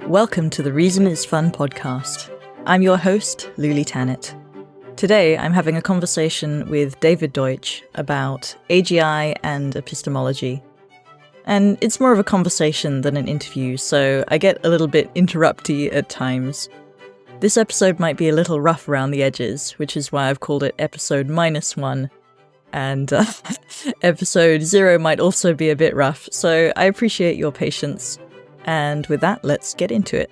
Welcome to the Reason is Fun podcast. I'm your host, Lulie. Today, I'm having a conversation with David Deutsch about AGI and epistemology. And it's more of a conversation than an interview, so I get a little bit interrupty at times. This episode might be a little rough around the edges, which is why I've called it episode -1. And episode 0 might also be a bit rough, so I appreciate your patience. And with that, let's get into it.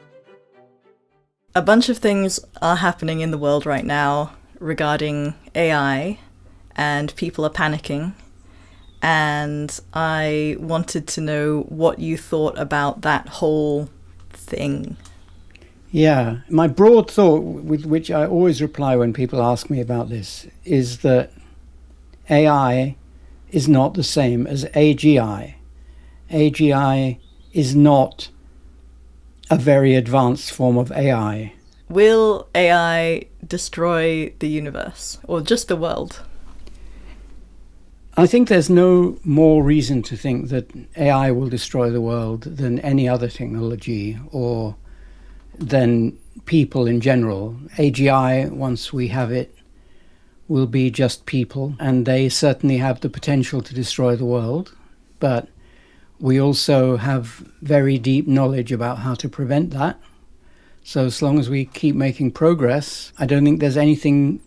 A bunch of things are happening in the world right now regarding AI, and people are panicking. And I wanted to know what you thought about that whole thing. Yeah, my broad thought, with which I always reply when people ask me about this, is that AI is not the same as AGI. AGI is not a very advanced form of AI. Will AI destroy the universe, or just the world? I think there's no more reason to think that AI will destroy the world than any other technology or than people in general. AGI, once we have it, will be just people, and they certainly have the potential to destroy the world. But we also have very deep knowledge about how to prevent that. So as long as we keep making progress, I don't think there's anything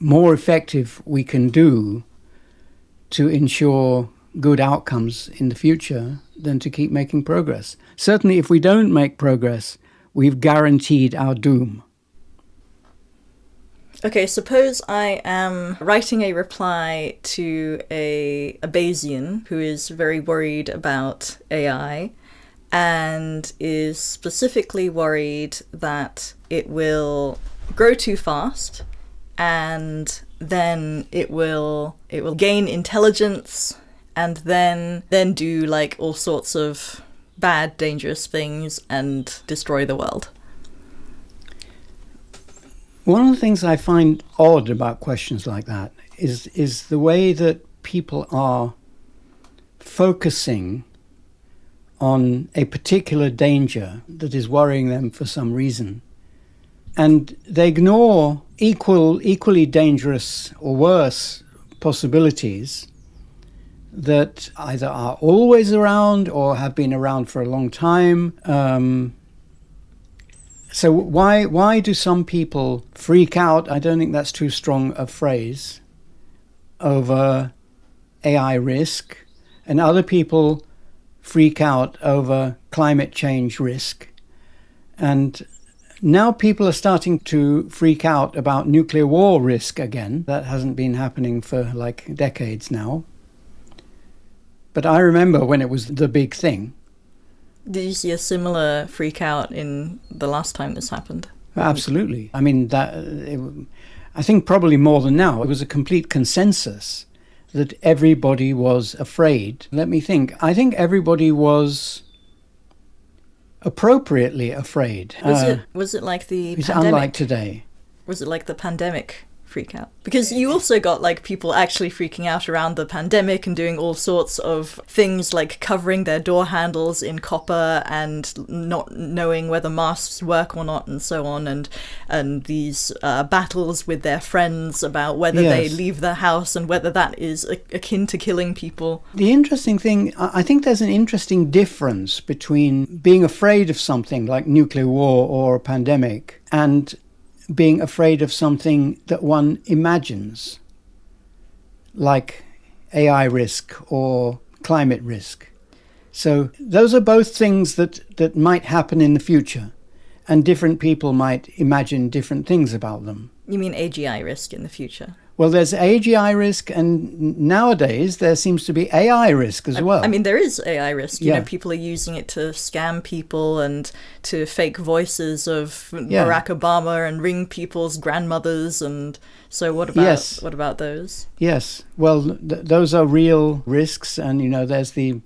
more effective we can do to ensure good outcomes in the future than to keep making progress. Certainly, if we don't make progress, we've guaranteed our doom. Okay, suppose I am writing a reply to a Bayesian who is very worried about AI and is specifically worried that it will grow too fast and then it will gain intelligence and then do like all sorts of bad, dangerous things and destroy the world. One of the things I find odd about questions like that is the way that people are focusing on a particular danger that is worrying them for some reason. And they ignore equally dangerous or worse possibilities that either are always around or have been around for a long time. So why do some people freak out, I don't think that's too strong a phrase, over AI risk, and other people freak out over climate change risk? And now people are starting to freak out about nuclear war risk again. That hasn't been happening for like decades now. But I remember when it was the big thing. Did you see a similar freak out in the last time this happened? Absolutely. I mean, I think probably more than now. It was a complete consensus that everybody was afraid. Let me think. I think everybody was appropriately afraid. Was it like the it's pandemic? Unlike today. Was it like the pandemic freak out? Because you also got like people actually freaking out around the pandemic and doing all sorts of things like covering their door handles in copper and not knowing whether masks work or not and so on, and these battles with their friends about whether they leave the house and whether that is akin to killing people. The interesting thing, I think there's an interesting difference between being afraid of something like nuclear war or a pandemic and being afraid of something that one imagines, like AI risk or climate risk. So those are both things that might happen in the future, and different people might imagine different things about them. You mean AGI risk in the future? Well, there's AGI risk, and nowadays there seems to be AI risk as well. I mean, there is AI risk. You know, people are using it to scam people and to fake voices of Barack Obama and ring people's grandmothers. And so what about those? Yes. Well, those are real risks. And, you know, there's the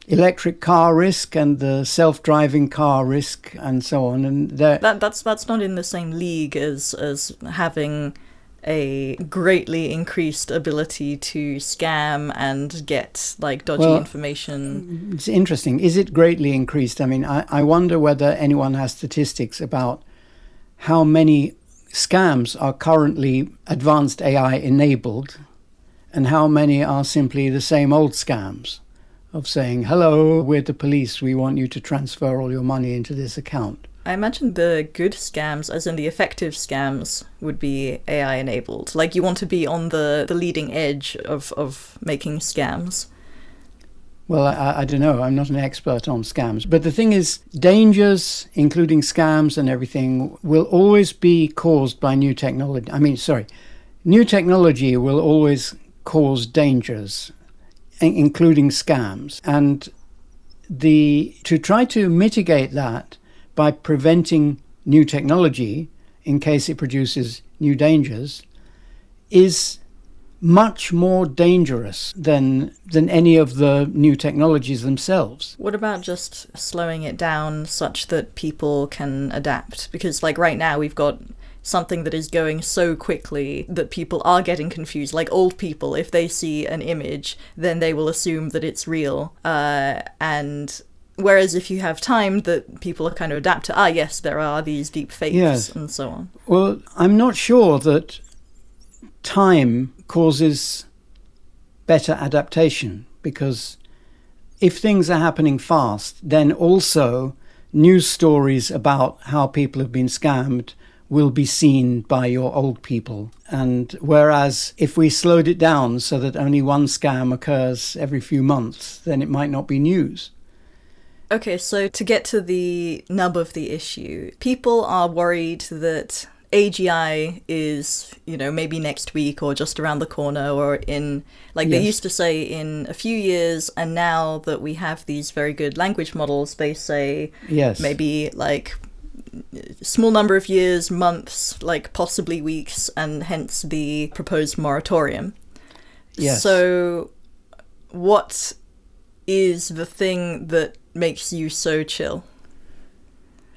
electric car risk and the self-driving car risk and so on. And that's not in the same league as having a greatly increased ability to scam and get like dodgy information. It's interesting. Is it greatly increased? I mean, I wonder whether anyone has statistics about how many scams are currently advanced AI enabled and how many are simply the same old scams of saying, hello, we're the police, we want you to transfer all your money into this account. I imagine the good scams, as in the effective scams, would be AI enabled. Like you want to be on the leading edge of making scams. Well, I don't know. I'm not an expert on scams. But the thing is, dangers, including scams and everything, will always be caused by new technology. New technology will always cause dangers, including scams. And to try to mitigate that by preventing new technology in case it produces new dangers is much more dangerous than any of the new technologies themselves. What about just slowing it down such that people can adapt? Because like right now we've got something that is going so quickly that people are getting confused. Like old people, if they see an image, then they will assume that it's real. And whereas if you have time, that people kind of adapt to, yes, there are these deep fakes and so on. Well, I'm not sure that time causes better adaptation, because if things are happening fast, then also news stories about how people have been scammed will be seen by your old people. And whereas if we slowed it down so that only one scam occurs every few months, then it might not be news. Okay, so to get to the nub of the issue, people are worried that AGI is, maybe next week or just around the corner or in, like they used to say in a few years, and now that we have these very good language models, they say maybe like small number of years, months, like possibly weeks, and hence the proposed moratorium. Yes. So what is the thing that makes you so chill?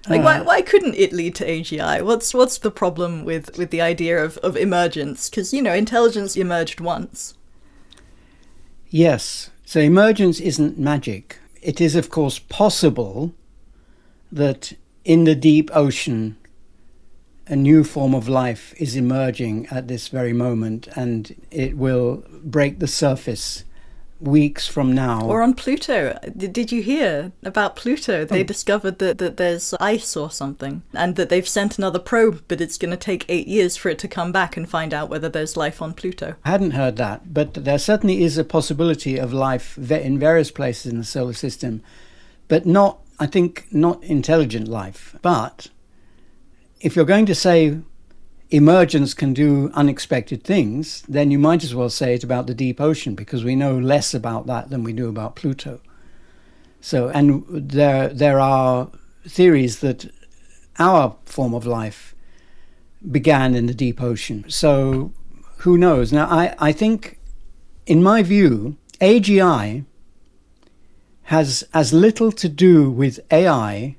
Like, why couldn't it lead to AGI? What's the problem with the idea of emergence? Because, intelligence emerged once. Yes. So emergence isn't magic. It is, of course, possible that in the deep ocean, a new form of life is emerging at this very moment, and it will break the surface weeks from now. Or on Pluto. Did you hear about Pluto? They discovered that there's ice or something, and that they've sent another probe, but it's going to take 8 years for it to come back and find out whether there's life on Pluto. I hadn't heard that, but there certainly is a possibility of life in various places in the solar system, but not intelligent life. But if you're going to say emergence can do unexpected things, then you might as well say it about the deep ocean, because we know less about that than we do about Pluto. So, and there are theories that our form of life began in the deep ocean. So who knows? Now, I think, in my view, AGI has as little to do with AI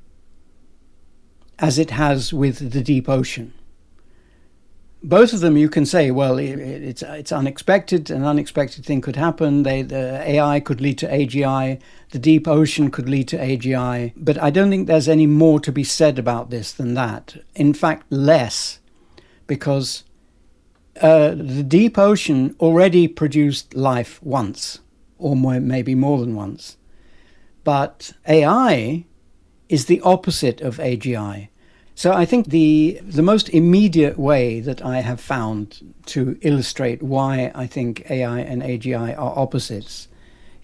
as it has with the deep ocean. Both of them, you can say, well, it's unexpected. An unexpected thing could happen. The AI could lead to AGI. The deep ocean could lead to AGI. But I don't think there's any more to be said about this than that. In fact, less, because the deep ocean already produced life once, or maybe more than once. But AI is the opposite of AGI. So I think the most immediate way that I have found to illustrate why I think AI and AGI are opposites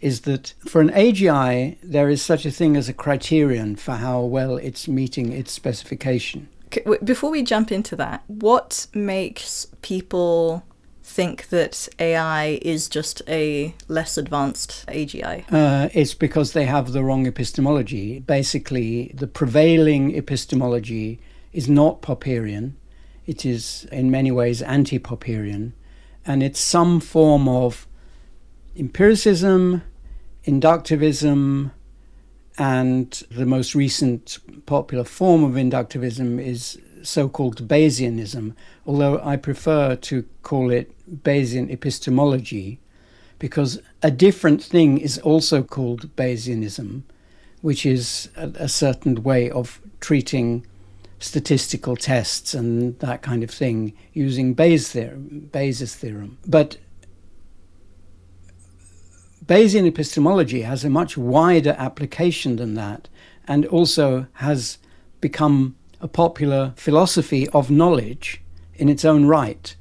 is that for an AGI, there is such a thing as a criterion for how well it's meeting its specification. Before we jump into that, what makes people think that AI is just a less advanced AGI? It's because they have the wrong epistemology. Basically, the prevailing epistemology is not Popperian. It is in many ways anti-Popperian, and it's some form of empiricism, inductivism, and the most recent popular form of inductivism is so-called Bayesianism, although I prefer to call it Bayesian epistemology, because a different thing is also called Bayesianism, which is a certain way of treating statistical tests and that kind of thing using Bayes' theorem. But Bayesian epistemology has a much wider application than that, and also has become a popular philosophy of knowledge in its own right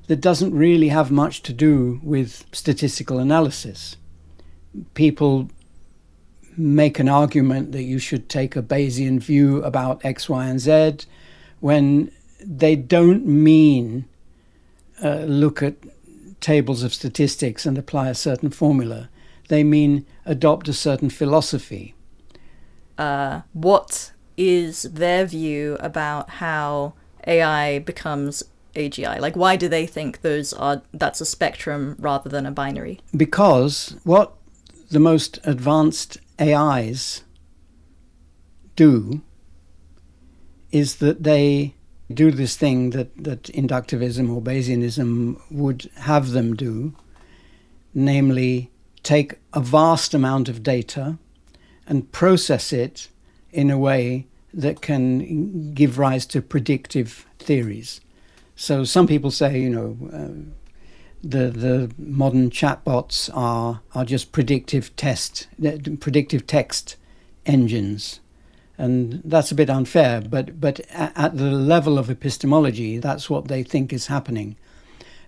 that doesn't really have much to do with statistical analysis. People make an argument that you should take a Bayesian view about X, Y, and Z when they don't mean look at tables of statistics and apply a certain formula. They mean adopt a certain philosophy. What is their view about how AI becomes AGI? Like, why do they think that's a spectrum rather than a binary? Because what the most advanced AIs do is that they do this thing that inductivism or Bayesianism would have them do, namely take a vast amount of data and process it in a way that can give rise to predictive theories. So some people say, the modern chatbots are just predictive text engines. And that's a bit unfair, but at the level of epistemology, that's what they think is happening.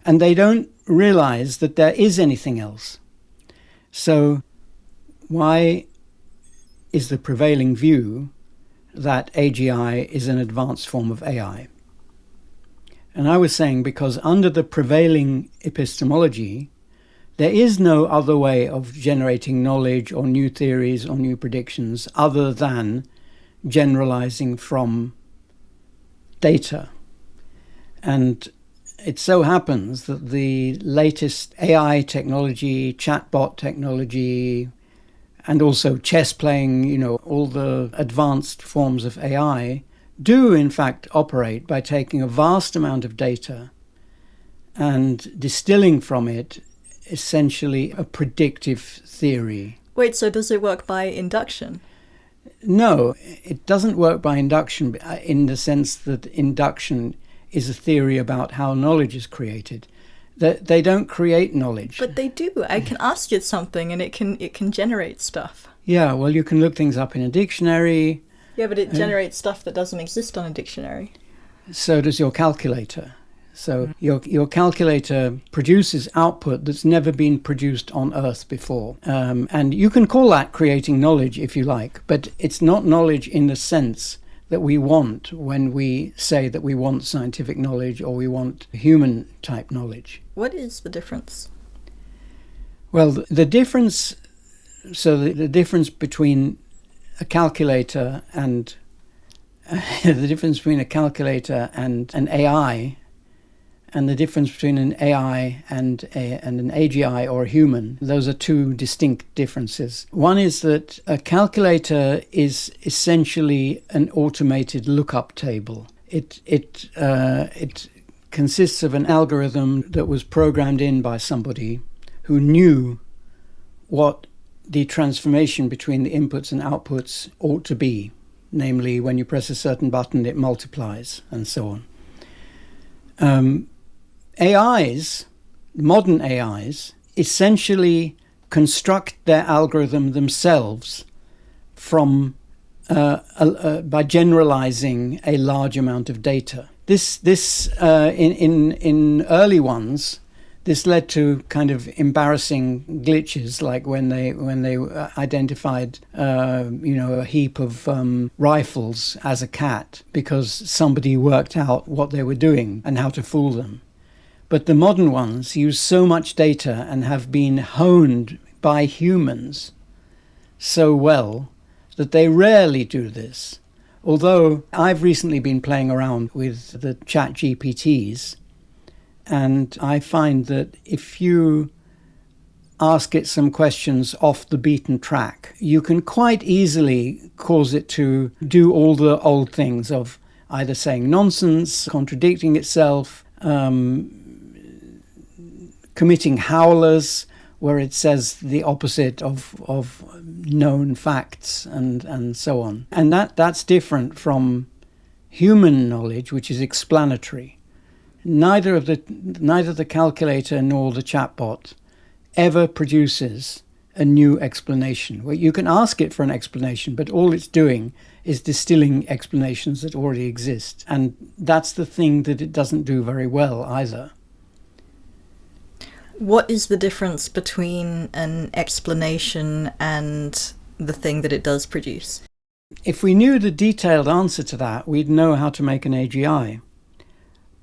And they don't realize that there is anything else. So why is the prevailing view that AGI is an advanced form of AI? And I was saying because under the prevailing epistemology, there is no other way of generating knowledge or new theories or new predictions other than generalizing from data. And it so happens that the latest AI technology, chatbot technology, and also chess playing, all the advanced forms of AI do in fact operate by taking a vast amount of data and distilling from it essentially a predictive theory. Wait, so does it work by induction? No, it doesn't work by induction in the sense that induction is a theory about how knowledge is created. They don't create knowledge. But they do. I can ask it something and it can generate stuff. Yeah, well, you can look things up in a dictionary. Yeah, but it generates stuff that doesn't exist on a dictionary. So does your calculator. So your calculator produces output that's never been produced on Earth before. And you can call that creating knowledge if you like, but it's not knowledge in the sense that we want when we say that we want scientific knowledge or we want human type knowledge. What is the difference? Well, the difference between a calculator and the difference between a calculator and an AI, and the difference between an AI and an AGI or a human, those are two distinct differences. One is that a calculator is essentially an automated lookup table. It consists of an algorithm that was programmed in by somebody who knew what the transformation between the inputs and outputs ought to be. Namely, when you press a certain button, it multiplies, and so on. AIs, modern AIs, essentially construct their algorithm themselves from by generalizing a large amount of data. In early ones, this led to kind of embarrassing glitches, like when they identified a heap of rifles as a cat because somebody worked out what they were doing and how to fool them. But the modern ones use so much data and have been honed by humans so well that they rarely do this. Although I've recently been playing around with the chat GPTs, and I find that if you ask it some questions off the beaten track, you can quite easily cause it to do all the old things of either saying nonsense, contradicting itself, committing howlers, where it says the opposite of known facts and so on. And that's different from human knowledge, which is explanatory. Neither the calculator nor the chatbot ever produces a new explanation. Well, you can ask it for an explanation, but all it's doing is distilling explanations that already exist. And that's the thing that it doesn't do very well either. What is the difference between an explanation and the thing that it does produce? If we knew the detailed answer to that, we'd know how to make an AGI.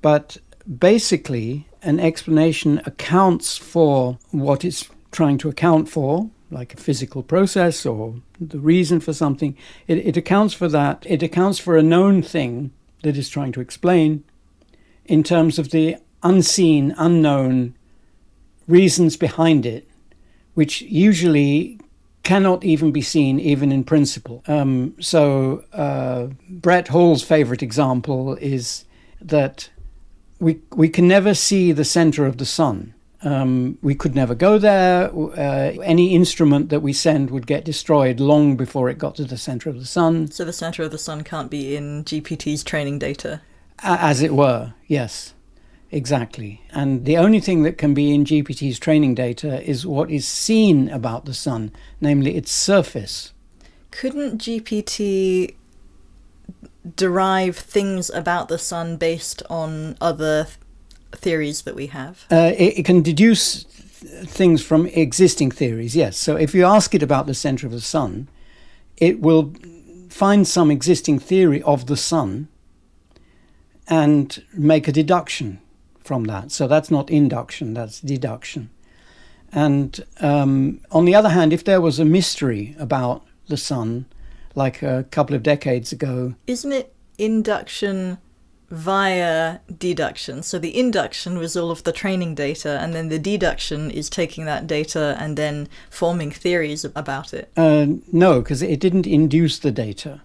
But basically, an explanation accounts for what it's trying to account for, like a physical process or the reason for something. It accounts for that. It accounts for a known thing that it's trying to explain in terms of the unseen, unknown reasons behind it, which usually cannot even be seen, even in principle. Brett Hall's favorite example is that we can never see the center of the sun. We could never go there. Any instrument that we send would get destroyed long before it got to the center of the sun. So the center of the sun can't be in GPT's training data? As it were, yes, exactly. And the only thing that can be in GPT's training data is what is seen about the sun, namely its surface. Couldn't GPT derive things about the sun based on other theories that we have? It can deduce things from existing theories, yes. So if you ask it about the center of the sun, it will find some existing theory of the sun and make a deduction from that. So that's not induction, that's deduction. And on the other hand, if there was a mystery about the sun, like a couple of decades ago... Isn't it induction via deduction? So the induction was all of the training data, and then the deduction is taking that data and then forming theories about it. No, because it didn't induce the data.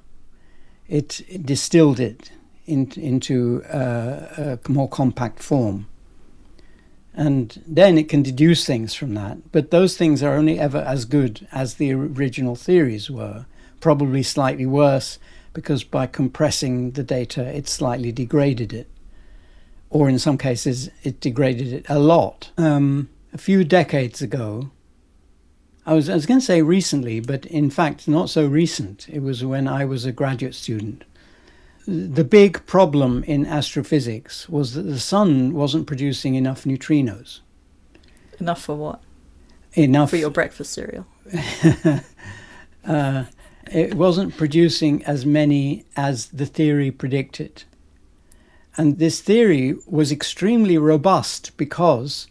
It distilled it into a more compact form. And then it can deduce things from that. But those things are only ever as good as the original theories were, probably slightly worse, because by compressing the data, it slightly degraded it. Or in some cases, it degraded it a lot. A few decades ago, I was going to say recently, but in fact, not so recent. It was when I was a graduate student. The big problem in astrophysics was that the sun wasn't producing enough neutrinos. Enough for what? Enough for your breakfast cereal. It wasn't producing as many as the theory predicted. And this theory was extremely robust because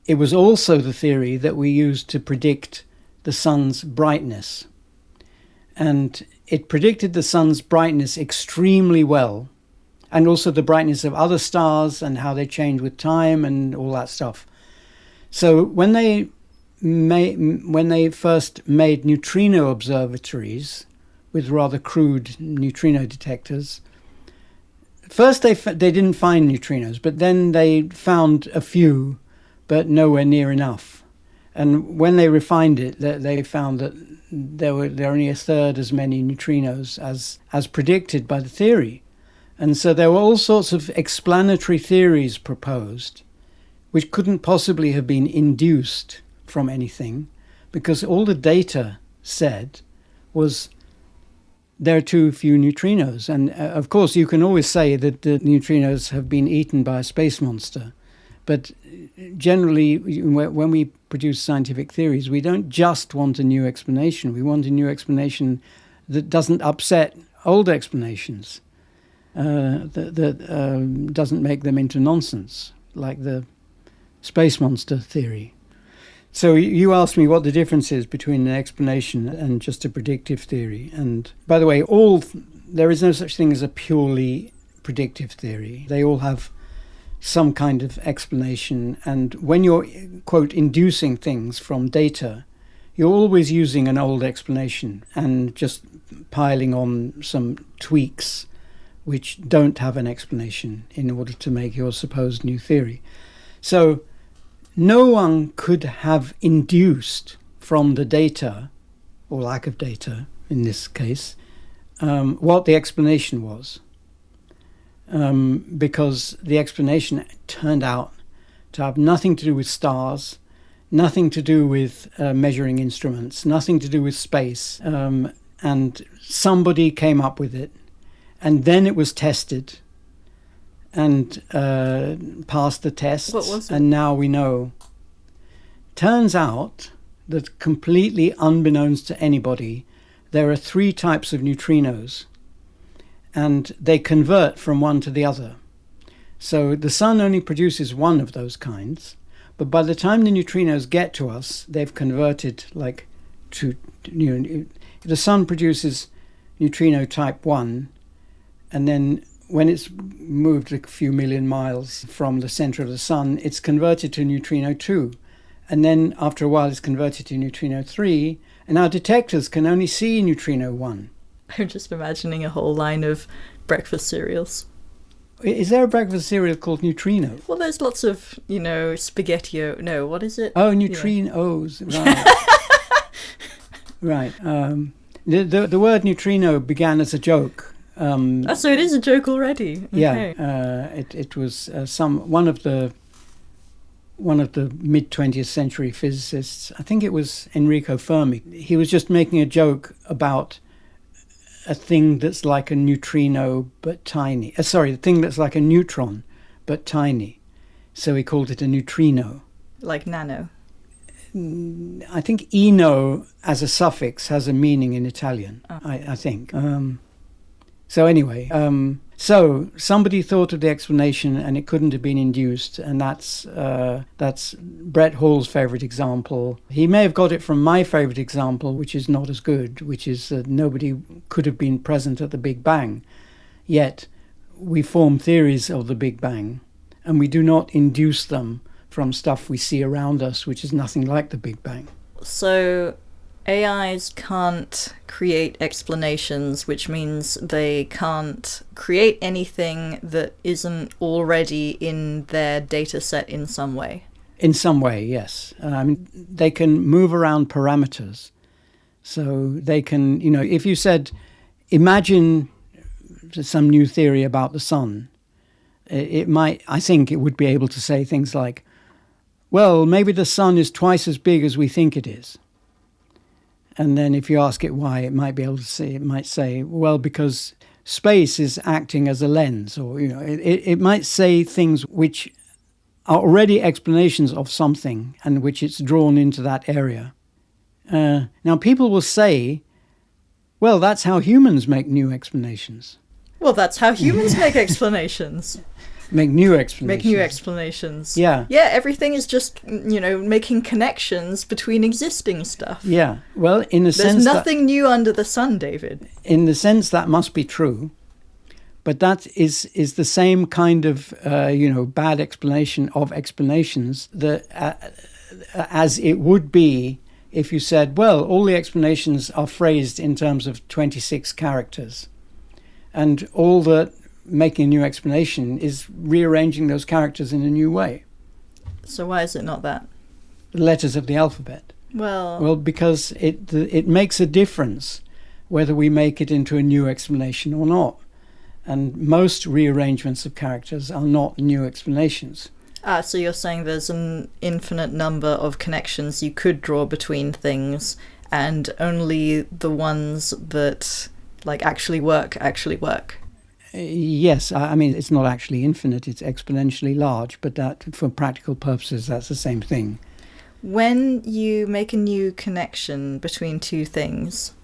it was also the theory that we used to predict the sun's brightness. And it predicted the sun's brightness extremely well, and also the brightness of other stars and how they change with time and all that stuff. So when they first made neutrino observatories with rather crude neutrino detectors, first they didn't find neutrinos, but then they found a few, but nowhere near enough. And when they refined it, they found that there were only a third as many neutrinos as predicted by the theory. And so there were all sorts of explanatory theories proposed, which couldn't possibly have been induced from anything, because all the data said was there are too few neutrinos. And of course, you can always say that the neutrinos have been eaten by a space monster. But generally, when we produce scientific theories, we don't just want a new explanation. We want a new explanation that doesn't upset old explanations, that doesn't make them into nonsense, like the space monster theory. So you asked me what the difference is between an explanation and just a predictive theory. And by the way, there is no such thing as a purely predictive theory. They all have some kind of explanation. And when you're, quote, inducing things from data, you're always using an old explanation and just piling on some tweaks which don't have an explanation in order to make your supposed new theory. So no one could have induced from the data, or lack of data in this case, what the explanation was. Because the explanation turned out to have nothing to do with stars, nothing to do with measuring instruments, nothing to do with space. And somebody came up with it, and then it was tested and passed the tests. What was it? And now we know. Turns out that, completely unbeknownst to anybody, there are 3 types of neutrinos, and they convert from one to the other. So the sun only produces one of those kinds, but by the time the neutrinos get to us, they've converted the sun produces neutrino type 1, and then when it's moved a few million miles from the center of the sun, it's converted to neutrino 2. And then after a while, it's converted to neutrino 3, and our detectors can only see neutrino 1. I'm just imagining a whole line of breakfast cereals. Is there a breakfast cereal called neutrino? Well, there's lots of, spaghetti-o... No, what is it? Oh, neutrinos, right. Right. The word neutrino began as a joke. So it is a joke already. Okay. Yeah, it was one of the mid-20th century physicists. I think it was Enrico Fermi. He was just making a joke about a thing that's like a neutrino but tiny. A thing that's like a neutron but tiny. So he called it a neutrino. Like nano. I think ino as a suffix has a meaning in Italian, I think. So anyway, so somebody thought of the explanation and it couldn't have been induced, and that's Brett Hall's favourite example. He may have got it from my favourite example, which is not as good, which is that nobody could have been present at the Big Bang. Yet we form theories of the Big Bang, and we do not induce them from stuff we see around us, which is nothing like the Big Bang. So AIs can't create explanations, which means they can't create anything that isn't already in their data set in some way. In some way, yes. They can move around parameters. So they can, if you said, imagine some new theory about the sun, I think it would be able to say things like, well, maybe the sun is twice as big as we think it is. And then if you ask it why, it might say, well, because space is acting as a lens, or, it might say things which are already explanations of something and which it's drawn into that area. Now, people will say, well, that's how humans make new explanations. Well, that's how humans make explanations. Make new explanations. Make new explanations. Yeah. Yeah, everything is just, making connections between existing stuff. Yeah. Well, in the sense there's nothing new under the sun, David. In the sense that must be true, but that is the same kind of, bad explanation of explanations that, as it would be if you said, well, all the explanations are phrased in terms of 26 characters, and all that making a new explanation is rearranging those characters in a new way. So why is it not that? The letters of the alphabet. Well, because it makes a difference whether we make it into a new explanation or not. And most rearrangements of characters are not new explanations. So you're saying there's an infinite number of connections you could draw between things, and only the ones that actually work. Yes, I mean, it's not actually infinite, it's exponentially large, but that, for practical purposes, that's the same thing. When you make a new connection between two things,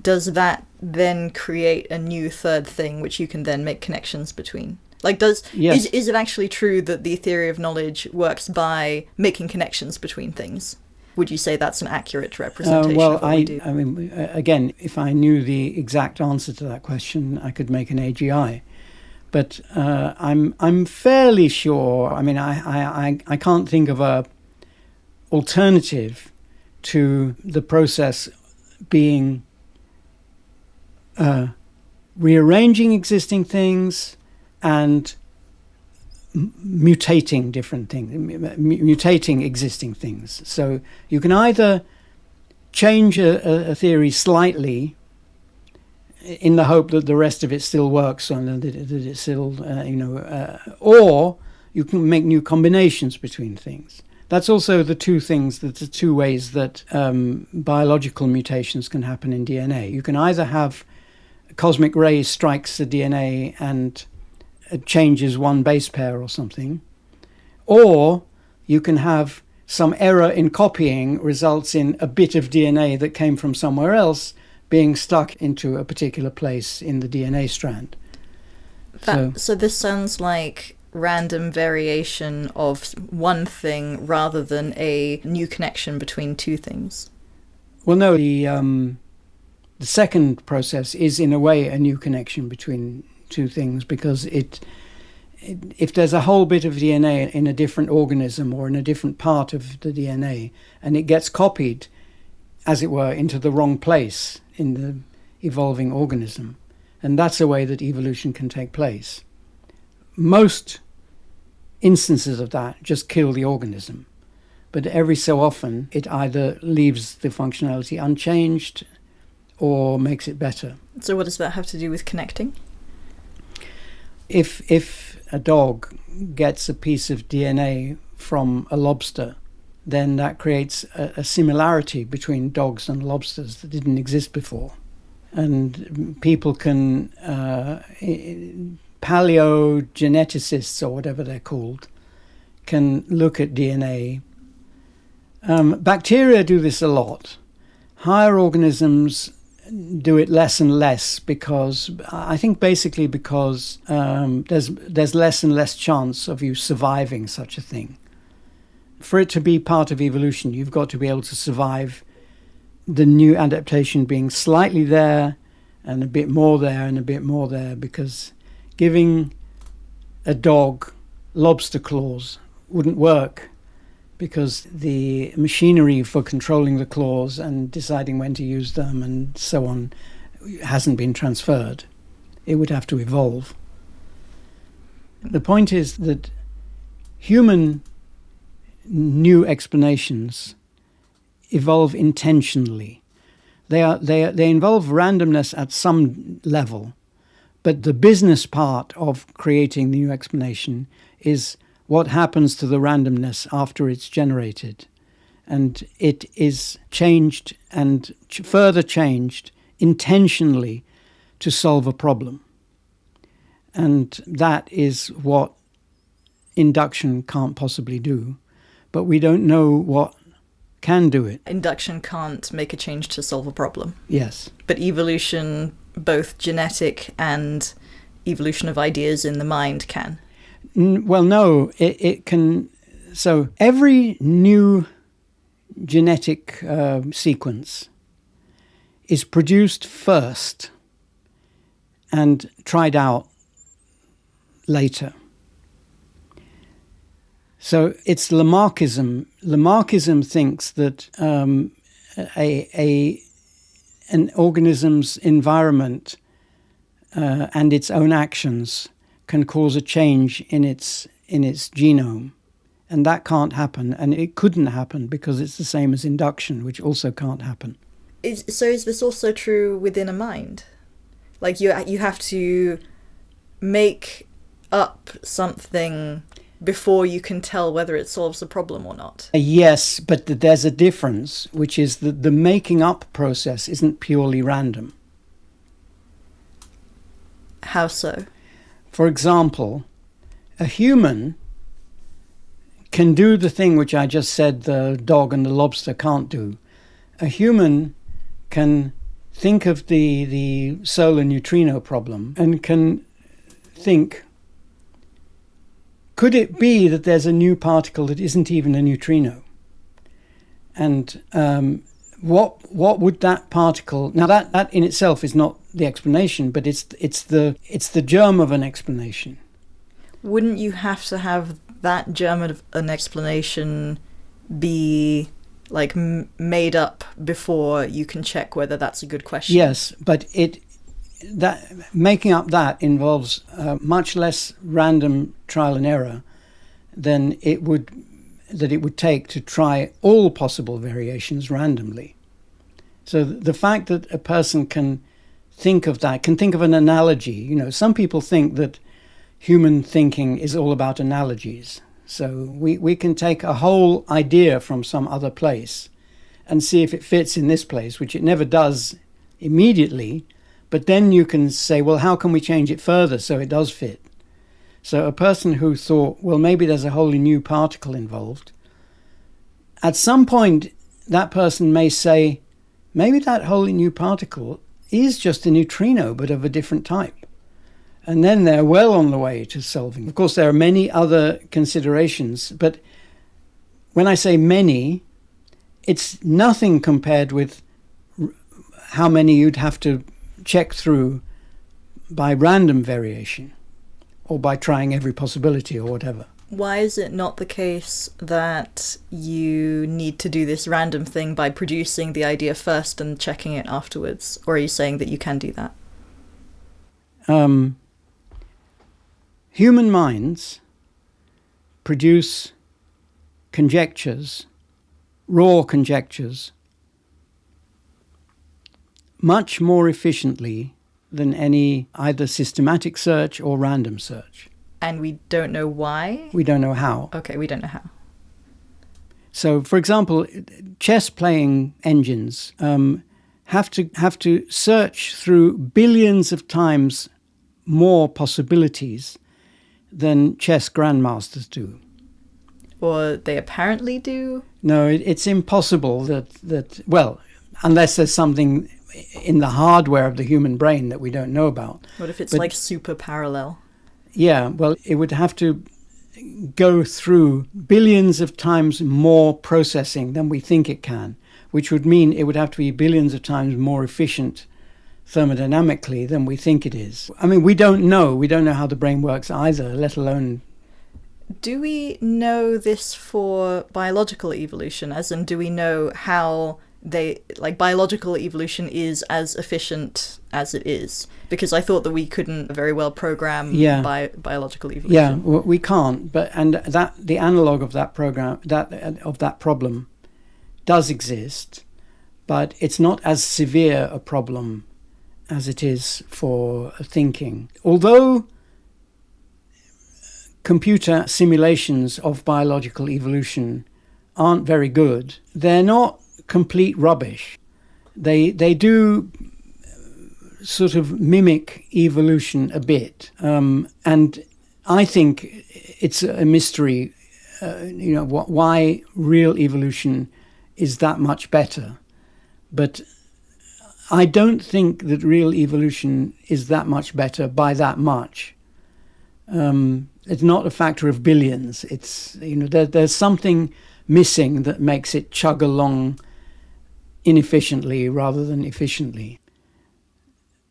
does that then create a new third thing which you can then make connections between? Yes. Is it actually true that the theory of knowledge works by making connections between things? Would you say that's an accurate representation of what we do? I mean, again, if I knew the exact answer to that question, I could make an AGI. But I'm fairly sure. I mean, I can't think of a alternative to the process being rearranging existing things and mutating different things, mutating existing things. So you can either change a theory slightly in the hope that the rest of it still works and that it still, or you can make new combinations between things. That's also the two ways that biological mutations can happen in DNA. You can either have a cosmic ray strikes the DNA and it changes one base pair or something, or you can have some error in copying results in a bit of DNA that came from somewhere else being stuck into a particular place in the DNA strand. So this sounds like random variation of one thing rather than a new connection between two things. Well, no, the second process is in a way a new connection between two things, because if there's a whole bit of DNA in a different organism or in a different part of the DNA and it gets copied, as it were, into the wrong place in the evolving organism, and that's a way that evolution can take place. Most instances of that just kill the organism, but every so often it either leaves the functionality unchanged or makes it better. So what does that have to do with connecting? If a dog gets a piece of DNA from a lobster, then that creates a similarity between dogs and lobsters that didn't exist before. And people can, paleogeneticists or whatever they're called, can look at DNA. Bacteria do this a lot. Higher organisms do it less and less, because I think basically because there's less and less chance of you surviving such a thing. For it to be part of evolution, you've got to be able to survive the new adaptation being slightly there and a bit more there and a bit more there, because giving a dog lobster claws wouldn't work, because the machinery for controlling the claws and deciding when to use them and so on hasn't been transferred. It would have to evolve. The point is that human new explanations evolve intentionally. They involve randomness at some level, but the business part of creating the new explanation is what happens to the randomness after it's generated. And it is changed and further changed intentionally to solve a problem. And that is what induction can't possibly do. But we don't know what can do it. Induction can't make a change to solve a problem. Yes. But evolution, both genetic and evolution of ideas in the mind, can. Well, no, it can. So every new genetic sequence is produced first and tried out later. So it's Lamarckism. Lamarckism thinks that an organism's environment and its own actions can cause a change in its genome, and that can't happen, and it couldn't happen because it's the same as induction, which also can't happen. So is this also true within a mind? Like you have to make up something before you can tell whether it solves a problem or not? Yes, but there's a difference, which is that the making up process isn't purely random. How so? For example, a human can do the thing which I just said the dog and the lobster can't do. A human can think of the solar neutrino problem and can think, could it be that there's a new particle that isn't even a neutrino? And what would that particle... Now that in itself is not the explanation, but it's the germ of an explanation. Wouldn't you have to have that germ of an explanation be made up before you can check whether that's a good question? Yes, but that making up that involves much less random trial and error than it would take to try all possible variations randomly. So the fact that a person can think of an analogy. Some people think that human thinking is all about analogies. So we can take a whole idea from some other place and see if it fits in this place, which it never does immediately. But then you can say, well, how can we change it further so it does fit? So a person who thought, well, maybe there's a wholly new particle involved, at some point that person may say, maybe that wholly new particle is just a neutrino, but of a different type. And then they're well on the way to solving. Of course, there are many other considerations, but when I say many, it's nothing compared with how many you'd have to check through by random variation or by trying every possibility or whatever. Why is it not the case that you need to do this random thing by producing the idea first and checking it afterwards? Or are you saying that you can do that? Human minds produce conjectures, raw conjectures, much more efficiently than any either systematic search or random search. And we don't know why? We don't know how. Okay, we don't know how. So, for example, chess playing engines have to search through billions of times more possibilities than chess grandmasters do. Or they apparently do? No, it's impossible that well, unless there's something in the hardware of the human brain that we don't know about. What if it's like super parallel? Yeah, well, it would have to go through billions of times more processing than we think it can, which would mean it would have to be billions of times more efficient thermodynamically than we think it is. I mean, we don't know how the brain works either, let alone... Do we know this for biological evolution? As in, do we know how biological evolution is as efficient as it is? Because I thought that we couldn't very well program biological evolution. Yeah, well, we can't. And the analog of that program, of that problem, does exist, but it's not as severe a problem as it is for thinking. Although computer simulations of biological evolution aren't very good, they're not complete rubbish. They do sort of mimic evolution a bit, and I think it's a mystery, why real evolution is that much better. But I don't think that real evolution is that much better by that much. It's not a factor of billions. It's there's something missing that makes it chug along inefficiently rather than efficiently.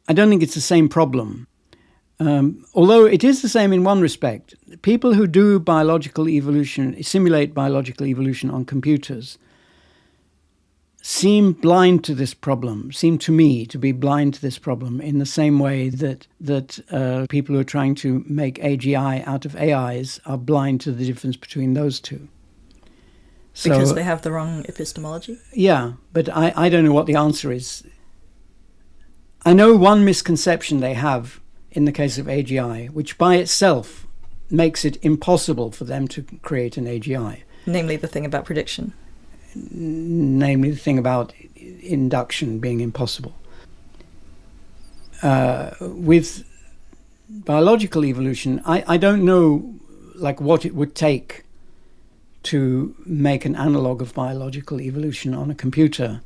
I don't think it's the same problem. Although it is the same in one respect. People who do simulate biological evolution on computers, seem to me to be blind to this problem in the same way that people who are trying to make AGI out of AIs are blind to the difference between those two. Because they have the wrong epistemology? Yeah, but I don't know what the answer is. I know one misconception they have in the case of AGI, which by itself makes it impossible for them to create an AGI. Namely the thing about prediction. Namely the thing about induction being impossible. With biological evolution, I don't know what it would take to make an analog of biological evolution on a computer.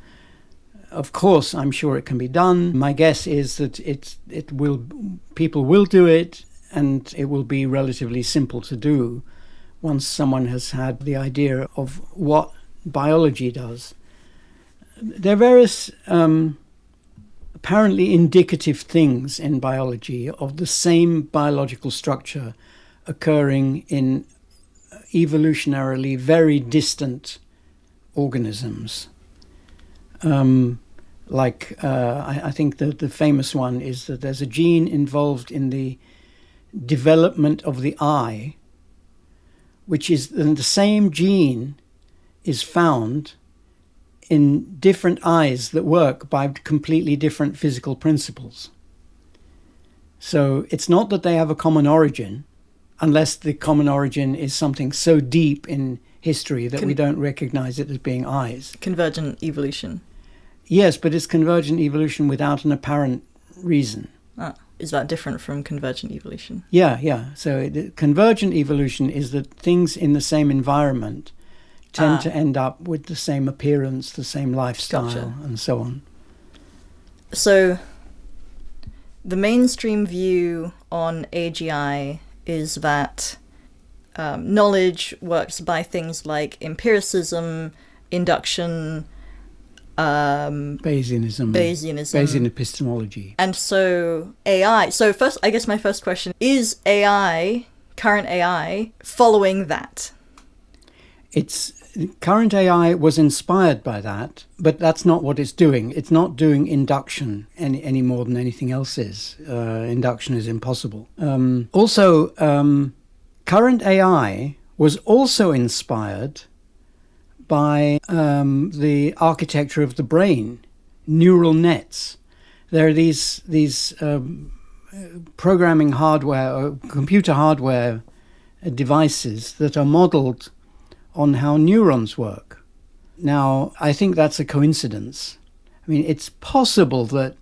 Of course, I'm sure it can be done. My guess is that people will do it, and it will be relatively simple to do once someone has had the idea of what biology does. There are various apparently indicative things in biology of the same biological structure occurring in evolutionarily very distant organisms. Like, I think the famous one is that there's a gene involved in the development of the eye, which is the same gene is found in different eyes that work by completely different physical principles. So it's not that they have a common origin, unless the common origin is something so deep in history that we don't recognize it as being eyes. Convergent evolution. Yes, but it's convergent evolution without an apparent reason. Is that different from convergent evolution? Yeah. So convergent evolution is that things in the same environment tend to end up with the same appearance, the same lifestyle, Gotcha. and so on. So the mainstream view on AGI is that knowledge works by things like empiricism, induction, Bayesianism. Bayesian epistemology. And so AI. So first, I guess my first question is current AI, following that? Current AI was inspired by that, but that's not what it's doing. It's not doing induction any more than anything else is. Induction is impossible. Also, current AI was also inspired by the architecture of the brain, neural nets. There are these programming hardware or computer hardware devices that are modeled on how neurons work. Now, I think that's a coincidence. I mean, it's possible that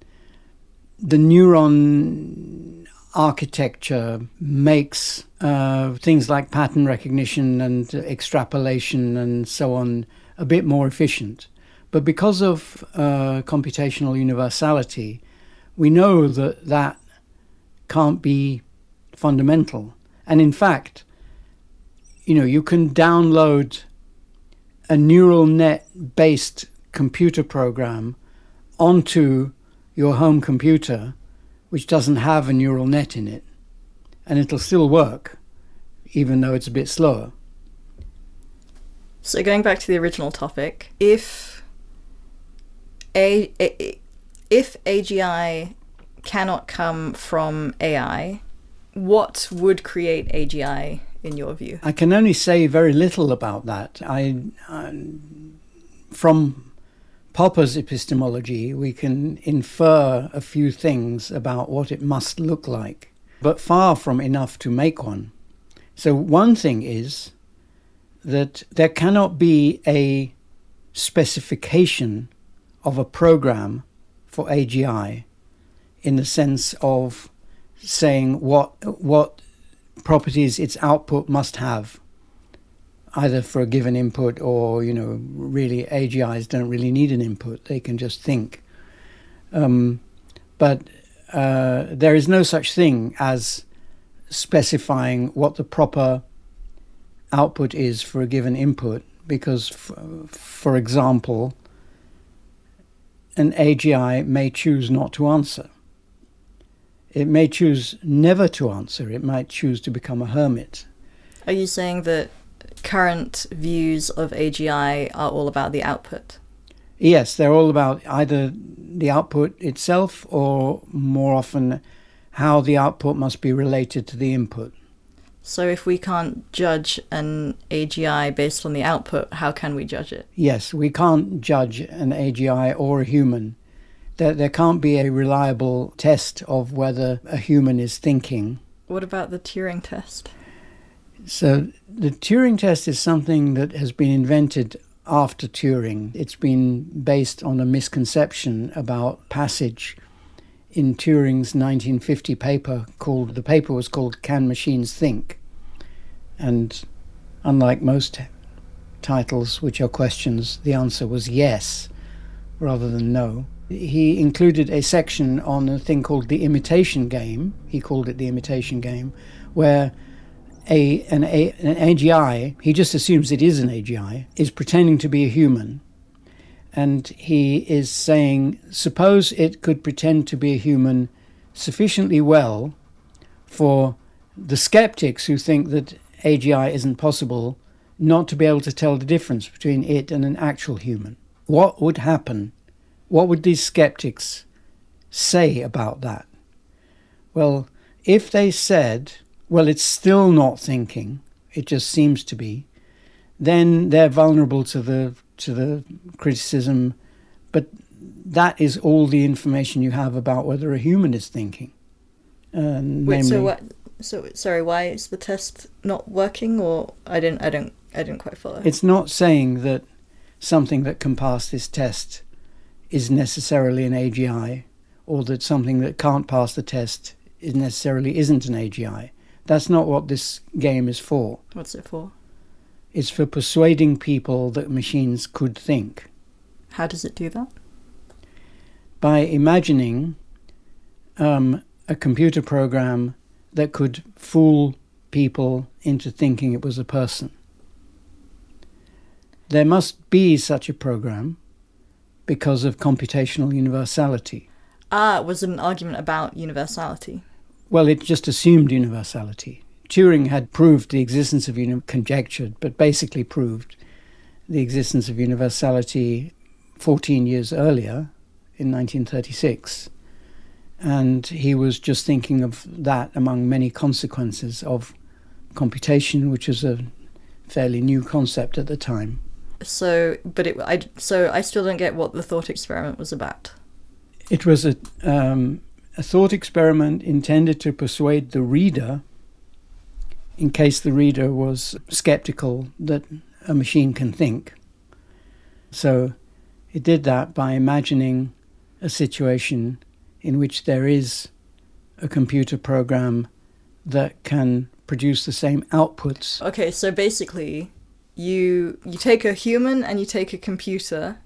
the neuron architecture makes things like pattern recognition and extrapolation and so on a bit more efficient. But because of computational universality, we know that can't be fundamental. And in fact, you can download a neural net-based computer program onto your home computer, which doesn't have a neural net in it, and it'll still work, even though it's a bit slower. So going back to the original topic, if AGI cannot come from AI, what would create AGI in your view? I can only say very little about that. From Popper's epistemology, we can infer a few things about what it must look like, but far from enough to make one. So one thing is that there cannot be a specification of a program for AGI in the sense of saying what properties its output must have, either for a given input or, really AGIs don't really need an input. They can just think. But there is no such thing as specifying what the proper output is for a given input, because, for example, an AGI may choose not to answer. It may choose never to answer. It might choose to become a hermit. Are you saying that current views of AGI are all about the output? Yes, they're all about either the output itself or, more often, how the output must be related to the input. So if we can't judge an AGI based on the output, how can we judge it? Yes, we can't judge an AGI or a human. There can't be a reliable test of whether a human is thinking. What about the Turing Test? So the Turing Test is something that has been invented after Turing. It's been based on a misconception about passage in Turing's 1950 paper the paper was called Can Machines Think? And unlike most titles, which are questions, the answer was yes rather than no. He included a section on a thing called the imitation game. He called it the imitation game, where an AGI, he just assumes it is an AGI, is pretending to be a human. And he is saying, suppose it could pretend to be a human sufficiently well for the skeptics who think that AGI isn't possible not to be able to tell the difference between it and an actual human. What would happen what would these skeptics say about that? Well, if they said, well, it's still not thinking, it just seems to be, then they're vulnerable to the criticism. But that is all the information you have about whether a human is thinking. Wait, so what? So sorry, why is the test not working? Or I didn't quite follow. It's not saying that something that can pass this test is necessarily an AGI, or that something that can't pass the test isn't an AGI. That's not what this game is for. What's it for? It's for persuading people that machines could think. How does it do that? By imagining a computer program that could fool people into thinking it was a person. There must be such a program because of computational universality. Ah, was it an argument about universality? Well, it just assumed universality. Turing had proved the existence of conjectured, but basically proved the existence of universality 14 years earlier, in 1936. And he was just thinking of that among many consequences of computation, which was a fairly new concept at the time. So I still don't get what the thought experiment was about. It was a thought experiment intended to persuade the reader, in case the reader was skeptical that a machine can think. So it did that by imagining a situation in which there is a computer program that can produce the same outputs. Okay, so basically you take a human and you take a computer,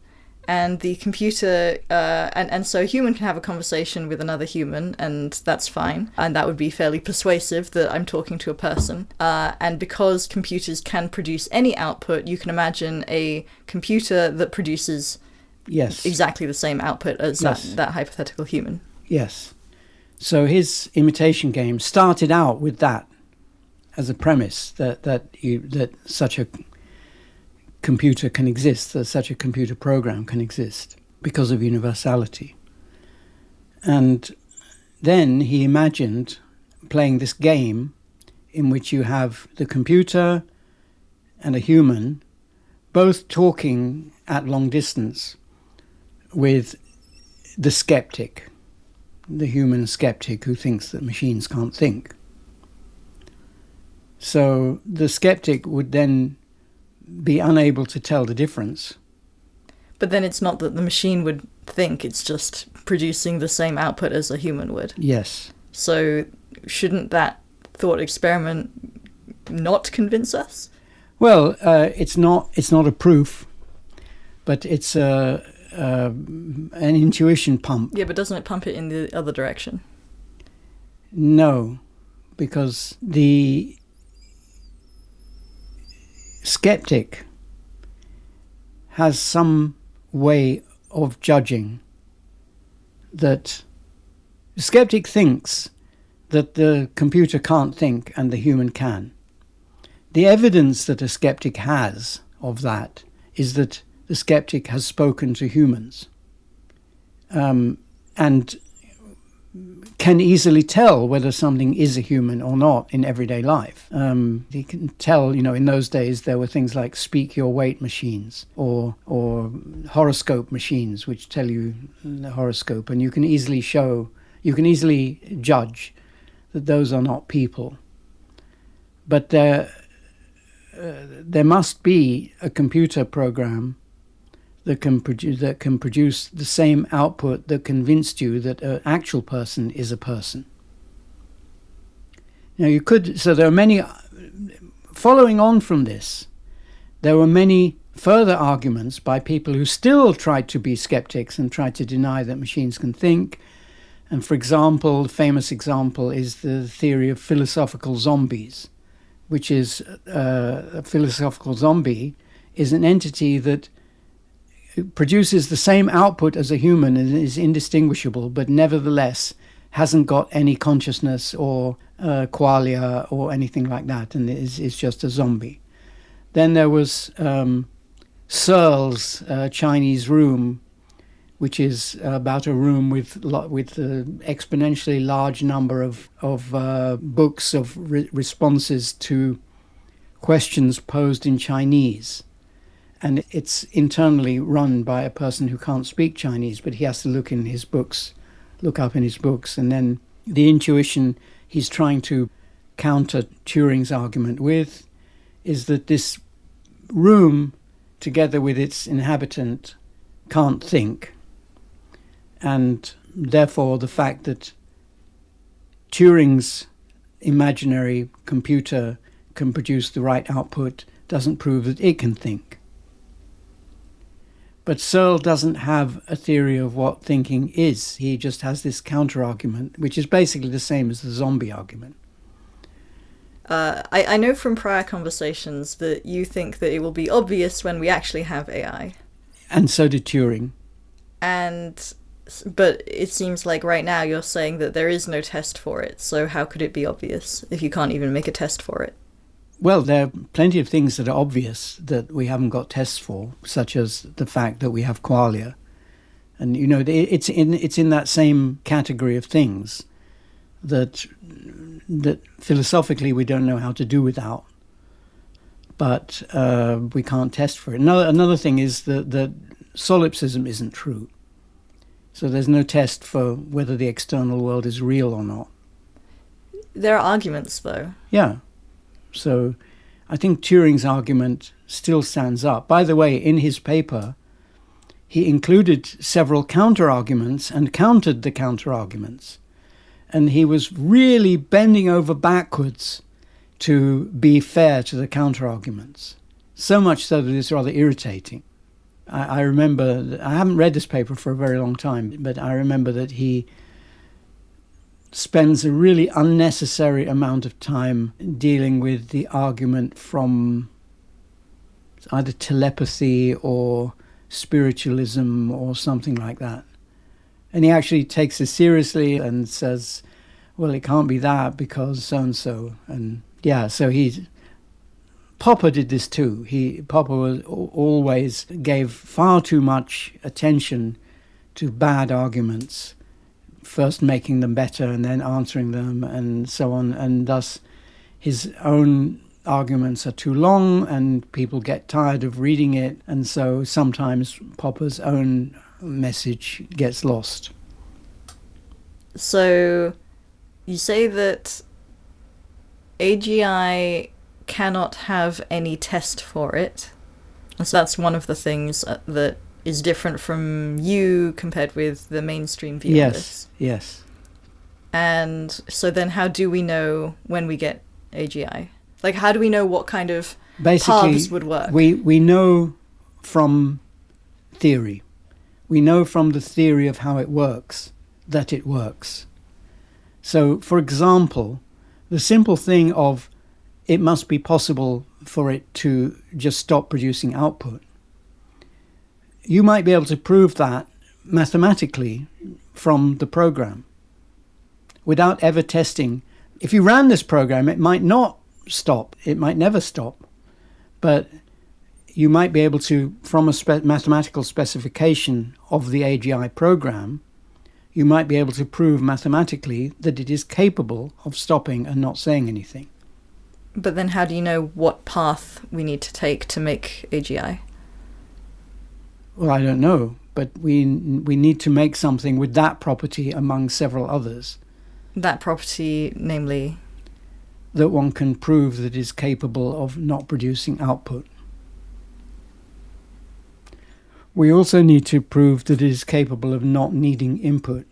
and the computer and so a human can have a conversation with another human, and that's fine, and that would be fairly persuasive that I'm talking to a person, and because computers can produce any output, you can imagine a computer that produces exactly the same output as that hypothetical human. Yes. So his imitation game started out with that as a premise, that such a computer can exist, that such a computer program can exist because of universality. And then he imagined playing this game in which you have the computer and a human both talking at long distance with the skeptic, the human skeptic who thinks that machines can't think. So the skeptic would then be unable to tell the difference. But then it's not that the machine would think, it's just producing the same output as a human would. Yes. So shouldn't that thought experiment not convince us? Well, it's not a proof, but it's an intuition pump. Yeah, but doesn't it pump it in the other direction? No, because the skeptic has some way of judging that the skeptic thinks that the computer can't think and the human can. The evidence that a skeptic has of that is that the skeptic has spoken to humans and can easily tell whether something is a human or not in everyday life. He can tell, in those days there were things like speak your weight machines or horoscope machines which tell you the horoscope, and you can easily judge that those are not people. But there must be a computer program that can produce the same output that convinced you that an actual person is a person. Now so there are many, following on from this, there were many further arguments by people who still tried to be skeptics and tried to deny that machines can think. And for example, the famous example is the theory of philosophical zombies, which is a philosophical zombie is an entity that produces the same output as a human and is indistinguishable, but nevertheless hasn't got any consciousness or qualia or anything like that, and is just a zombie. Then there was Searle's Chinese Room, which is about a room with an exponentially large number of books of responses to questions posed in Chinese. And it's internally run by a person who can't speak Chinese, but he has to look up in his books. And then the intuition he's trying to counter Turing's argument with is that this room, together with its inhabitant, can't think. And therefore, the fact that Turing's imaginary computer can produce the right output doesn't prove that it can think. But Searle doesn't have a theory of what thinking is. He just has this counter-argument, which is basically the same as the zombie argument. I know from prior conversations that you think that it will be obvious when we actually have AI. And so did Turing. But it seems like right now you're saying that there is no test for it, so how could it be obvious if you can't even make a test for it? Well, there are plenty of things that are obvious that we haven't got tests for, such as the fact that we have qualia. And, you know, it's in that same category of things that philosophically we don't know how to do without, but we can't test for it. Another thing is that solipsism isn't true. So there's no test for whether the external world is real or not. There are arguments, though. Yeah. So I think Turing's argument still stands up. By the way, in his paper, he included several counter-arguments and countered the counter-arguments. And he was really bending over backwards to be fair to the counter-arguments. So much so that it's rather irritating. I remember, I haven't read this paper for a very long time, but I remember that he spends a really unnecessary amount of time dealing with the argument from either telepathy or spiritualism or something like that. And he actually takes this seriously and says, well, it can't be that because so-and-so. And yeah, so Popper did this too. Popper always gave far too much attention to bad arguments, first making them better and then answering them and so on. And thus his own arguments are too long and people get tired of reading it. And so sometimes Popper's own message gets lost. So you say that AGI cannot have any test for it. So that's one of the things that is different from you compared with the mainstream view of this. Yes. And so then how do we know when we get AGI? Like, how do we know what kind of paths would work? We know from theory. We know from the theory of how it works that it works. So, for example, the simple thing of it must be possible for it to just stop producing output. You might be able to prove that mathematically from the program without ever testing. If you ran this program, it might not stop. It might never stop. But you might be able to, from a mathematical specification of the AGI program, you might be able to prove mathematically that it is capable of stopping and not saying anything. But then how do you know what path we need to take to make AGI? Well, I don't know, but we need to make something with that property among several others. That property, namely? That one can prove that it is capable of not producing output. We also need to prove that it is capable of not needing input,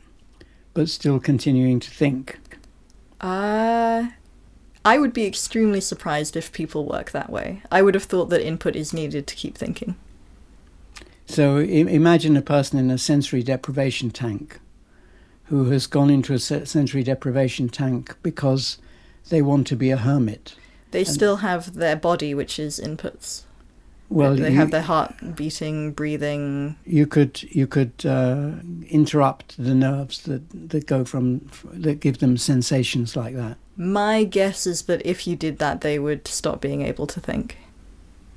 but still continuing to think. I would be extremely surprised if people work that way. I would have thought that input is needed to keep thinking. So imagine a person in a sensory deprivation tank who has gone into a sensory deprivation tank because they want to be a hermit. They still have their body, which is inputs. Well, they have their heart beating, breathing. You could interrupt the nerves that give them sensations like that. My guess is that if you did that, they would stop being able to think.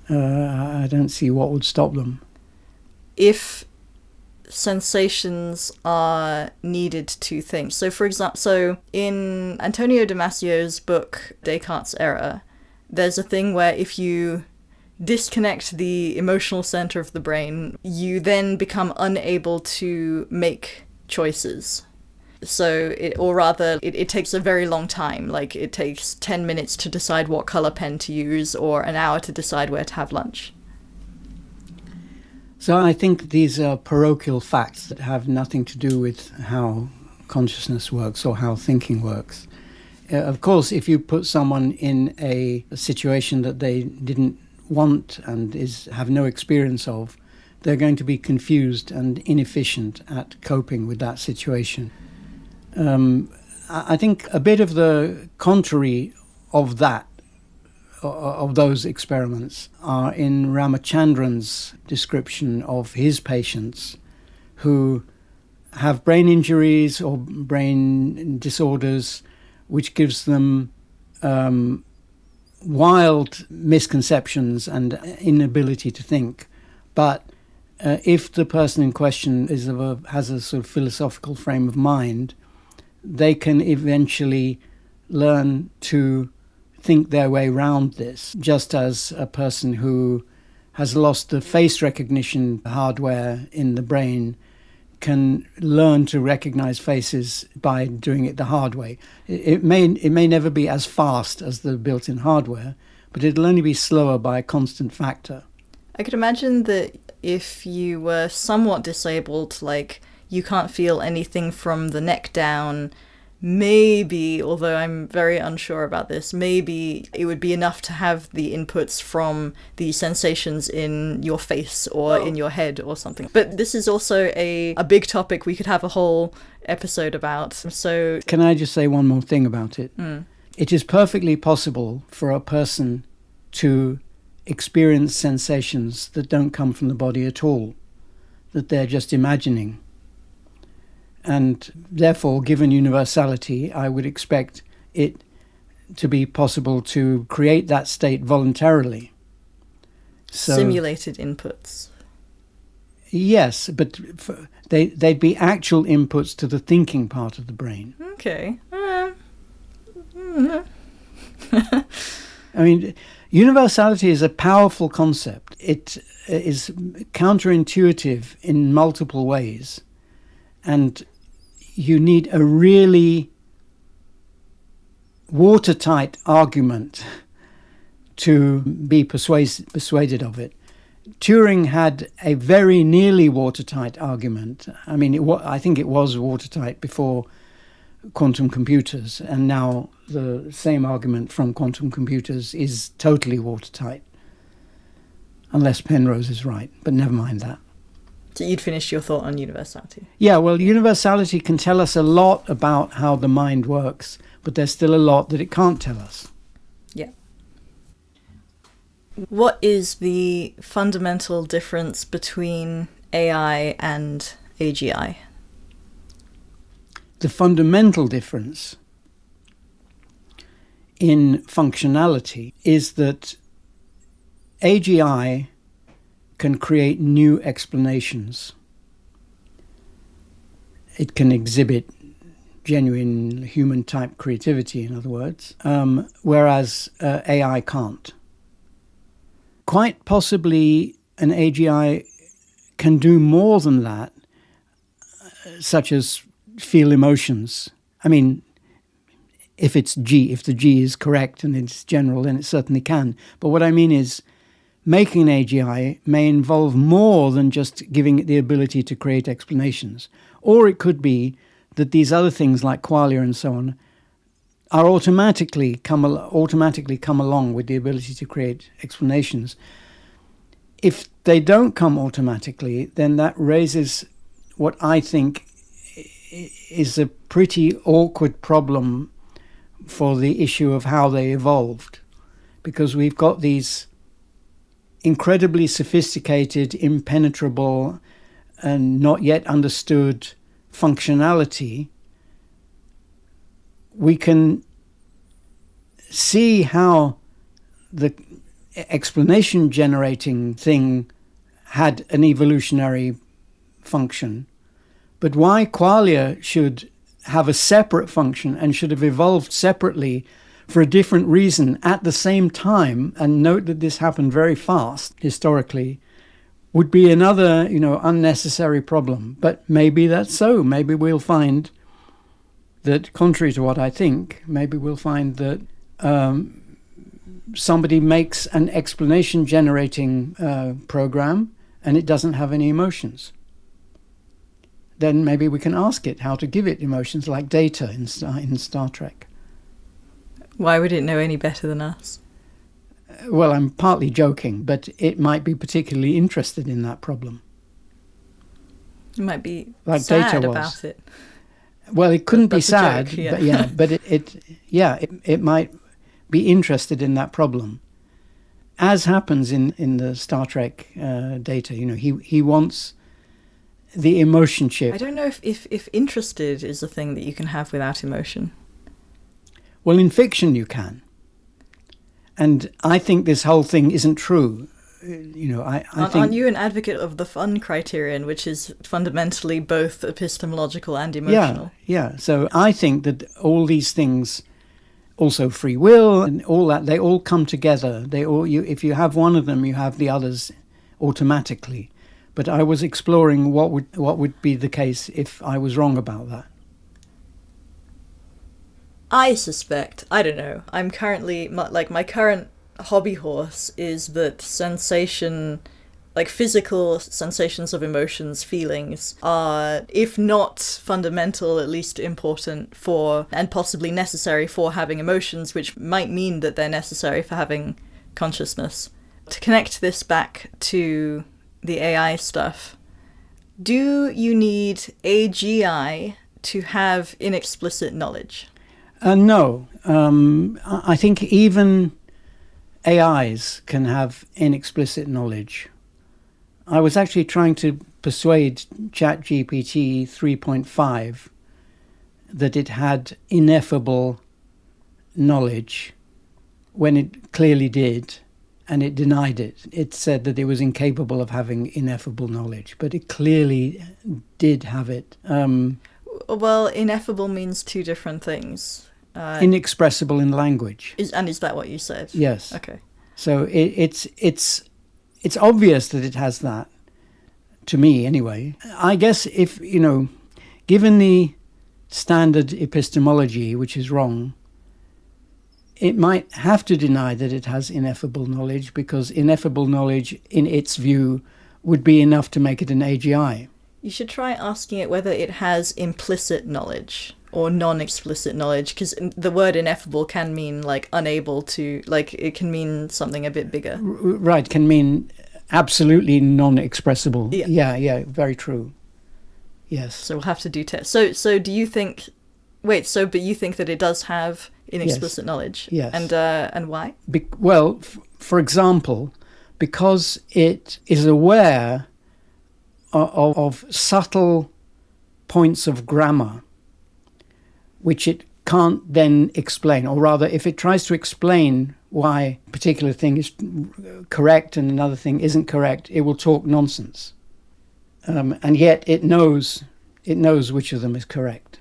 I don't see what would stop them. If sensations are needed to think. So for example, in Antonio Damasio's book Descartes' Error, there's a thing where if you disconnect the emotional center of the brain, you then become unable to make choices. So it takes a very long time. Like, it takes 10 minutes to decide what color pen to use, or an hour to decide where to have lunch. So I think these are parochial facts that have nothing to do with how consciousness works or how thinking works. Of course, if you put someone in a situation that they didn't want and have no experience of, they're going to be confused and inefficient at coping with that situation. I think a bit of the contrary of that, of those experiments, are in Ramachandran's description of his patients who have brain injuries or brain disorders, which gives them wild misconceptions and inability to think. But if the person in question has a sort of philosophical frame of mind, they can eventually learn to think their way around this, just as a person who has lost the face recognition hardware in the brain can learn to recognize faces by doing it the hard way. It may never be as fast as the built-in hardware, but it'll only be slower by a constant factor. I could imagine that if you were somewhat disabled, like you can't feel anything from the neck down, maybe, although I'm very unsure about this, maybe it would be enough to have the inputs from the sensations in your face or in your head or something. But this is also a big topic we could have a whole episode about. So can I just say one more thing about it? It is perfectly possible for a person to experience sensations that don't come from the body at all, that they're just imagining. And therefore, given universality, I would expect it to be possible to create that state voluntarily. So, simulated inputs. Yes, but they'd be actual inputs to the thinking part of the brain. Okay. I mean, universality is a powerful concept. It is counterintuitive in multiple ways. And you need a really watertight argument to be persuaded of it. Turing had a very nearly watertight argument. I mean, I think it was watertight before quantum computers, and now the same argument from quantum computers is totally watertight. Unless Penrose is right, but never mind that. So you'd finished your thought on universality? Yeah, well, universality can tell us a lot about how the mind works, but there's still a lot that it can't tell us. Yeah. What is the fundamental difference between AI and AGI? The fundamental difference in functionality is that AGI can create new explanations. It can exhibit genuine human-type creativity, in other words, whereas AI can't. Quite possibly an AGI can do more than that, such as feel emotions. I mean, if the G is correct and it's general, then it certainly can. But what I mean is, making an AGI may involve more than just giving it the ability to create explanations. Or it could be that these other things like qualia and so on are automatically come along with the ability to create explanations. If they don't come automatically, then that raises what I think is a pretty awkward problem for the issue of how they evolved. Because we've got these incredibly sophisticated, impenetrable, and not yet understood functionality. We can see how the explanation generating thing had an evolutionary function, but why qualia should have a separate function and should have evolved separately for a different reason at the same time, and note that this happened very fast historically, would be another, unnecessary problem. But maybe that's so. Maybe we'll find that, contrary to what I think, maybe we'll find that somebody makes an explanation-generating program and it doesn't have any emotions. Then maybe we can ask it how to give it emotions, like Data in Star Trek. Why would it know any better than us? Well, I'm partly joking, but it might be particularly interested in that problem. It might be like sad Data was. About it. Well, it couldn't be sad, joke, yeah. but it might be interested in that problem, as happens in the Star Trek Data. He wants the emotion chip. I don't know if interested is a thing that you can have without emotion. Well, in fiction you can. And I think this whole thing isn't true. I think... Aren't you an advocate of the fun criterion, which is fundamentally both epistemological and emotional? Yeah. So I think that all these things, also free will and all that, they all come together. If you have one of them, you have the others automatically. But I was exploring what would be the case if I was wrong about that. I suspect, I don't know, I'm currently, my current hobby horse is that physical sensations of emotions, feelings, are, if not fundamental, at least important for, and possibly necessary for having emotions, which might mean that they're necessary for having consciousness. To connect this back to the AI stuff, do you need AGI to have inexplicit knowledge? No. I think even AIs can have inexplicit knowledge. I was actually trying to persuade ChatGPT 3.5 that it had ineffable knowledge when it clearly did, and it denied it. It said that it was incapable of having ineffable knowledge, but it clearly did have it. Well, ineffable means two different things. Inexpressible in language. Is that what you said? Yes. Okay. So it's obvious that it has that, to me anyway. I guess if, given the standard epistemology, which is wrong, it might have to deny that it has ineffable knowledge, because ineffable knowledge, in its view, would be enough to make it an AGI. You should try asking it whether it has implicit knowledge or non-explicit knowledge, because the word ineffable can mean unable to, it can mean something a bit bigger. Right, can mean absolutely non-expressible. Yeah, very true. Yes. So we'll have to do tests. So do you think? But you think that it does have inexplicit knowledge? Yes. And why? For example, because it is aware of subtle points of grammar, which it can't then explain. Or rather, if it tries to explain why a particular thing is correct and another thing isn't correct, it will talk nonsense. And yet it knows which of them is correct.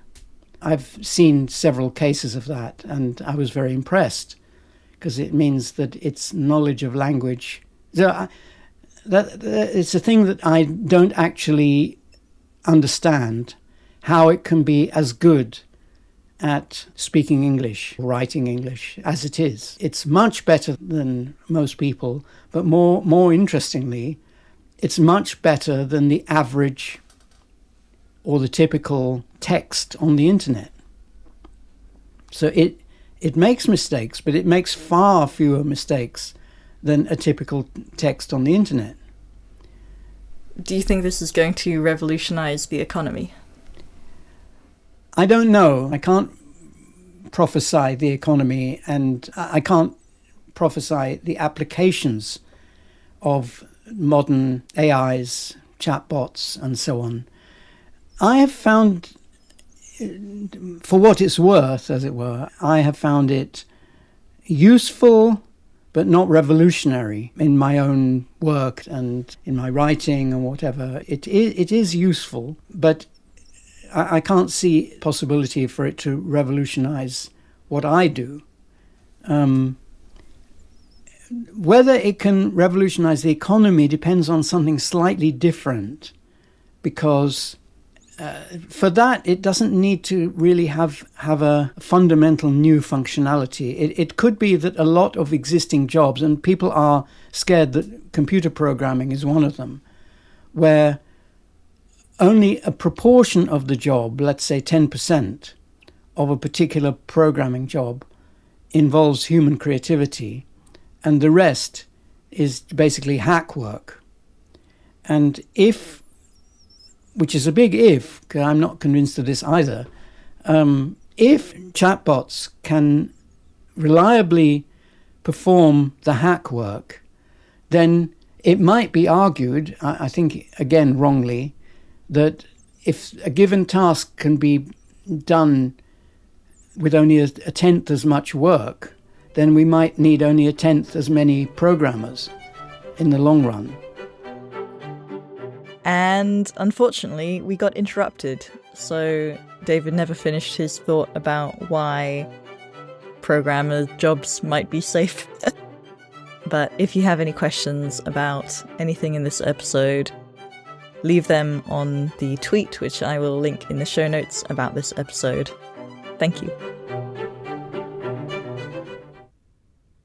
I've seen several cases of that, and I was very impressed, because it means that its knowledge of language... it's a thing that I don't actually understand, how it can be as good at speaking English, writing English, as it is. It's much better than most people, but more interestingly, it's much better than the average or the typical text on the internet. So it makes mistakes, but it makes far fewer mistakes than a typical text on the internet. Do you think this is going to revolutionize the economy? I don't know. I can't prophesy the economy, and I can't prophesy the applications of modern AIs, chatbots, and so on. I have found, for what it's worth, as it were, I have found it useful but not revolutionary in my own work and in my writing and whatever. It is useful, but I can't see possibility for it to revolutionize what I do. Whether it can revolutionize the economy depends on something slightly different, because for that, it doesn't need to really have a fundamental new functionality. It could be that a lot of existing jobs, and people are scared that computer programming is one of them, where only a proportion of the job, let's say 10% of a particular programming job, involves human creativity, and the rest is basically hack work. And if, which is a big if, because I'm not convinced of this either, if chatbots can reliably perform the hack work, then it might be argued, I think again wrongly, that if a given task can be done with only a tenth as much work, then we might need only a tenth as many programmers in the long run. And unfortunately, we got interrupted. So David never finished his thought about why programmer jobs might be safe. But if you have any questions about anything in this episode, leave them on the tweet, which I will link in the show notes about this episode. Thank you.